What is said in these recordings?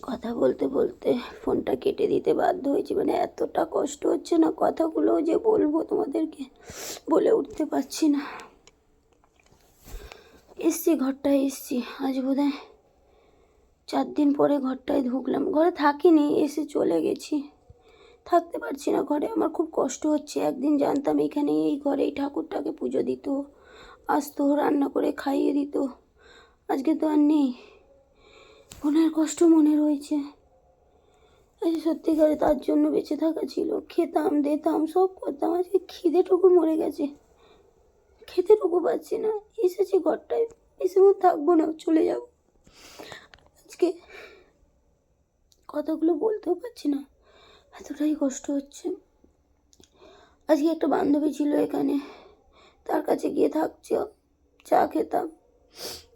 কথা বলতে বলতে ফোনটা কেটে দিতে বাধ্য হয়েছি। মানে এতটা কষ্ট হচ্ছে না, কথাগুলো যে বলবো তোমাদেরকে বলে উঠতে পারছি না। এসছি, ঘরটায় এসছি, আজ বোধহয় 4 দিন পরে ঘরটায় ঢুকলাম। ঘরে থাকিনি, এসে চলে গেছি। থাকতে পারছি না ঘরে, আমার খুব কষ্ট হচ্ছে। একদিন জানতাম এখানে এই ঘরে এই ঠাকুরটাকে পুজো দিত, আসতো, রান্না করে খাইয়ে দিত। আজকে তো আর নেই, মনের কষ্ট মনে রয়েছে। আজ সত্যিকারে তার জন্য বেঁচে থাকা ছিল, খেতাম দিতাম সব করতাম। আজকে খিদেটুকু মরে গেছে, খেতেটুকু পাচ্ছি না। এসেছি ঘরটায়, এসে থাকবো না, চলে যাব। আজকে কথাগুলো বলতেও পারছি না, এতটাই কষ্ট হচ্ছে। আজকে একটা বান্ধবী ছিল এখানে, তার কাছে গিয়ে থাকছে, চা খেতাম,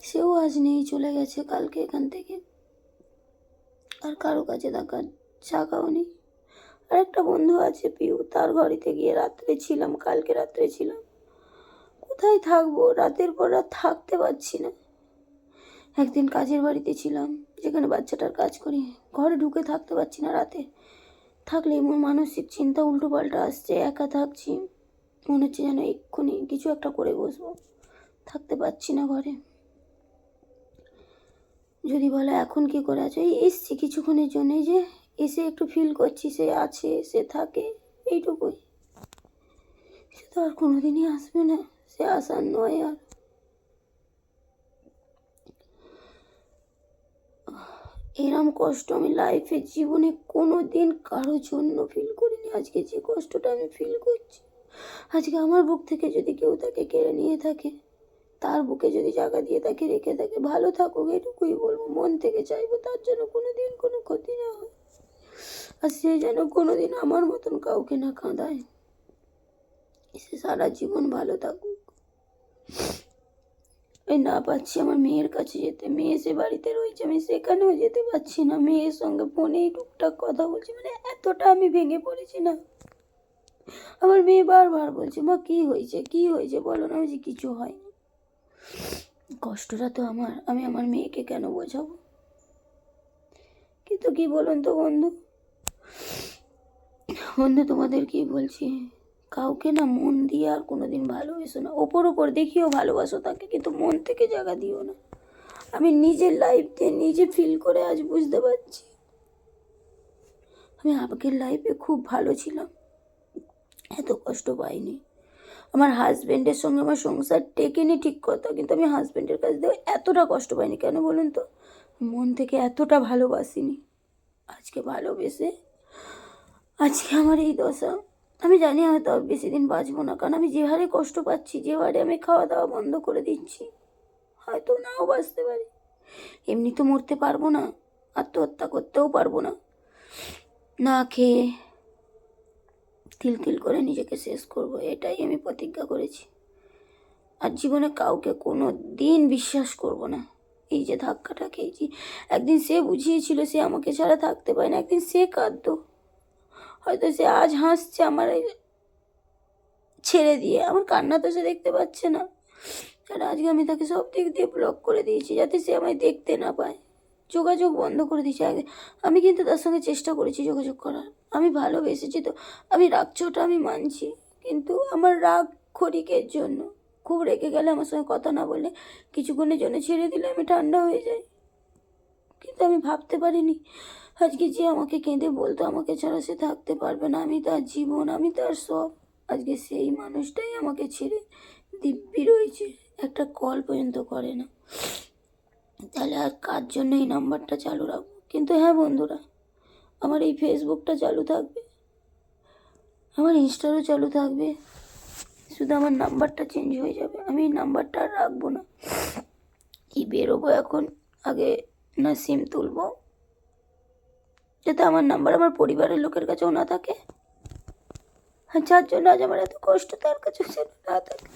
সেও আজ নেই, চলে গেছে কালকে এখান থেকে। আর কারো কাছে থাকার জায়গাও নেই। আর একটা বন্ধু আছে পিউ, তার ঘরেতে গিয়ে রাত্রে ছিলাম, কালকে রাত্রে ছিলাম। কোথায় থাকবো, রাতের পর রাত থাকতে পারছি না। একদিন কাজের বাড়িতে ছিলাম, যেখানে বাচ্চাটার কাজ করি, ঘরে ঢুকে থাকতে পারছি না। রাতে থাকলে আমার মানসিক চিন্তা উল্টো পাল্টা আসছে। একা থাকছি, মনে হচ্ছে যেন এক্ষুনি কিছু একটা করে বসবো। থাকতে পারছি না ঘরে। যদি বলে এখন কি করে আছো, এই এসছি কিছুক্ষণের জন্য, যে এসে একটু ফিল করছি সে আছে, সে থাকে, এইটুকুই। সে তো আর কোনোদিনই আসবে না, সে আসার নয়। আর এরম কষ্ট আমি লাইফে জীবনে কোনো দিন কারোর জন্য ফিল করিনি। আজকে যে কষ্টটা আমি ফিল করছি, আজকে আমার বুক থেকে যদি কেউ তাকে কেড়ে নিয়ে থাকে, তার বুকে যদি জায়গা দিয়ে তাকে রেখে থাকে, ভালো থাকুক, এটুকুই বলবো। মন থেকে চাইবো তার জন্য কোনোদিন কোনো ক্ষতি না হয়, আর সে যেন কোনোদিন আমার মতন কাউকে না কাঁদায়। সে সারা জীবন ভালো থাকুক। এই না পাচ্ছি আমার মেয়ের কাছে যেতে, মেয়ে সে বাড়িতে রয়েছে, আমি সেখানেও যেতে পারছি না। মেয়ের সঙ্গে ফোনেই টুকটাক কথা বলছি, মানে এতটা আমি ভেঙে পড়েছি না। আমার মেয়ে বারবার বলছে, মা কি হয়েছে, কি হয়েছে বলো না। আমি কিছু হয়নি। কষ্টটা তো আমার, আমি আমার মেয়েকে কেন বোঝাবো? কিন্তু কি বলুন তো বন্ধু, বন্ধু তোমাদের কি বলছি, কাউকে না মন দিয়ে আর কোনোদিন ভালোবেসো না। ওপর ওপর দেখিও ভালোবাসো তাকে, কিন্তু মন থেকে জায়গা দিও না। আমি নিজের লাইফ দিয়ে নিজে ফিল করে আজ বুঝতে পারছি, আমি আগের লাইফে খুব ভালো ছিলাম, এত কষ্ট পাইনি। আমার হাজব্যান্ডের সঙ্গে আমার সংসার টেকেনি ঠিক কথা, কিন্তু আমি হাজব্যান্ডের কাছ থেকে এতটা কষ্ট পাইনি। কেন বলুন তো, মন থেকে এতটা ভালোবাসিনি। আজকে ভালোবেসে আজকে আমার এই দশা। আমি জানি হয়তো আর বেশি দিন বাঁচবো না, কারণ আমি যে হারে কষ্ট পাচ্ছি, যে হারে আমি খাওয়া দাওয়া বন্ধ করে দিচ্ছি, হয়তো নাও বাঁচতে পারি। এমনি তো মরতে পারবো না, আত্মহত্যা করতেও পারবো না, না খেয়ে তিল তিল করে নিজেকে শেষ করব, এটাই আমি প্রতিজ্ঞা করেছি। আর জীবনে কাউকে কোনো দিন বিশ্বাস করব না। এই যে ধাক্কাটা খেয়েছি, একদিন সে বুঝিয়েছিল সে আমাকে ছাড়া থাকতে পারে না, একদিন সে কাঁদতো। হয়তো সে আজ হাসছে আমার ছেড়ে দিয়ে, আমার কান্না তো সে দেখতে পাচ্ছে না। আর আজকে আমি তাকে সব দিক দিয়ে ব্লক করে দিয়েছি, যাতে সে আমায় দেখতে না পায়। যোগাযোগ বন্ধ করে দিয়েছি আগে। আমি কিন্তু তার সঙ্গে চেষ্টা করেছি যোগাযোগ করার, আমি ভালোবেসেছি তো। আমি রাগছোটা আমি মানছি, কিন্তু আমার রাগ ক্ষণিকের জন্য। খুব রেগে গেলে আমার সঙ্গে কথা না বলে কিছুক্ষণের জন্য ছেড়ে দিলে আমি ঠান্ডা হয়ে যাই। কিন্তু আমি ভাবতে পারিনি আজকে যে আমাকে কেঁদে বলতো আমাকে ছাড়া সে থাকতে পারবে না, আমি তার জীবন, আমি তার সব। আজকে সেই মানুষটাই আমাকে ছেড়ে দিব্যি রয়েছে, একটা কল পর্যন্ত করে না। তাহলে আর কার জন্য এই নাম্বারটা চালু রাখবো? কিন্তু হ্যাঁ বন্ধুরা, আমার এই ফেসবুকটা চালু থাকবে, আমার ইনস্টারও চালু থাকবে, শুধু আমার নাম্বারটা চেঞ্জ হয়ে যাবে। আমি এই নাম্বারটা আর রাখবো না। এই বেরোবো এখন, আগে না সিম তুলবো, যাতে আমার নাম্বার আমার পরিবারের লোকের কাছেও না থাকে, আর যার জন্য আজ আমার এত কষ্ট তার কাছেও যেন না থাকে।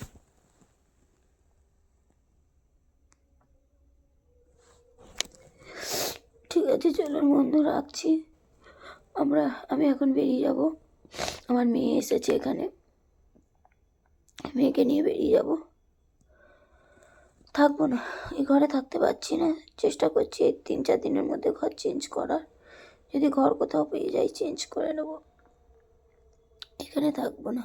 ঠিক আছে, চলুন বন্ধু, রাখছি। আমি এখন বেরিয়ে যাব, আমার মেয়ে এসেছে এখানে, মেয়েকে নিয়ে বেরিয়ে যাব। থাকবো না, এই ঘরে থাকতে পারছি না। চেষ্টা করছি এই 3-4 দিনের মধ্যে ঘর চেঞ্জ করার। যদি ঘর কোথাও পেয়ে যাই চেঞ্জ করে নেবো, এখানে থাকবো না।